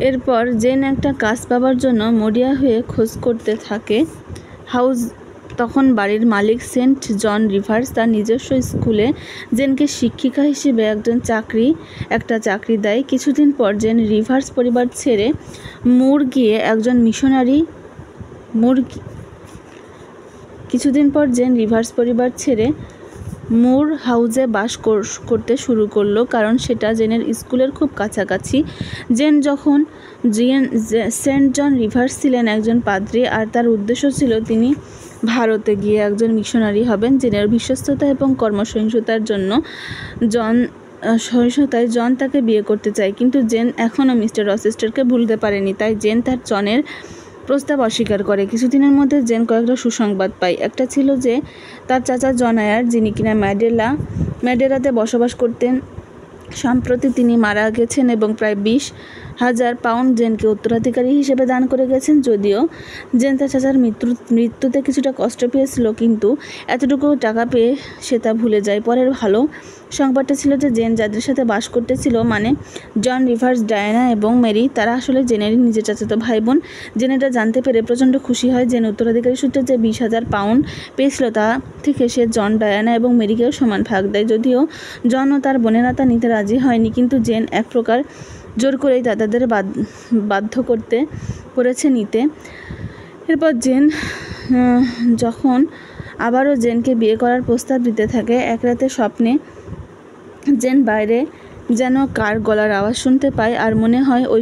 এরপর জেন একটা কাজ পাবার জন্য মরিয়া হয়ে খোঁজ করতে থাকে। তখন বাড়ির মালিক সেন্ট জন রিভার্স তার নিজস্ব স্কুলে জেনকে শিক্ষিকা হিসেবে একটা চাকরি দেয়। কিছুদিন পর জেন রিভার্স পরিবার ছেড়ে মুর হাউসে বাস করতে শুরু করলো, কারণ সেটা জেনের স্কুলের খুব কাছাকাছি। সেন্ট জন রিভার্স ছিলেন একজন পাদ্রী, আর তার উদ্দেশ্য ছিল তিনি ভারতে গিয়ে একজন মিশনারি হবেন। জেনের বিশ্বস্ততা এবং কর্মসহিষ্ণুতায় জন তাকে বিয়ে করতে চায়, কিন্তু জেন এখনও মিস্টার রচেস্টারকে ভুলতে পারেনি। তাই জেন তার জনের প্রস্তাব অস্বীকার করে। কিছুদিনের মধ্যে জেন কয়েকটা সুসংবাদ পায়। একটা ছিল যে তার চাচা জন আয়ার, যিনি কিনা ম্যাডেরাতে বসবাস করতেন, সম্প্রতি তিনি মারা গেছেন এবং প্রায় 20,000 পাউন্ড জেনকে উত্তরাধিকারী হিসেবে দান করে গেছেন। যদিও জেন তার চাচার মৃত্যুতে কিছুটা কষ্ট পেয়েছিল, কিন্তু এতটুকু টাকা পেয়ে সে তা ভুলে যায়। পরের ভালো সংবাদটা ছিল যে জেন যাদের সাথে বাস করতেছিল, মানে জন রিভার্স, ডায়ানা এবং মেরি, তারা আসলে জেনেরই নিজের চাচাতো ভাই বোন। জেন এটা জানতে পেরে প্রচণ্ড খুশি হয়। জেন উত্তরাধিকারী সূত্রে যে 20,000 পাউন্ড পেয়েছিল তা থেকে সে জন, ডায়ানা এবং মেরিকেও সমান ভাগ দেয়। যদিও জন ও তার বোনেরা তা নিতে রাজি হয়নি, কিন্তু জেন এক প্রকার জোর করেই তাদের বাধ্য করেছে নিতে। এরপর জেন যখন আবারও জেনকে বিয়ে করার প্রস্তাব দিতে থাকে, এক রাতে স্বপ্নে জেন বাইরে যেন কার গলার আওয়াজ শুনতে পায়, আর মনে হয় ওই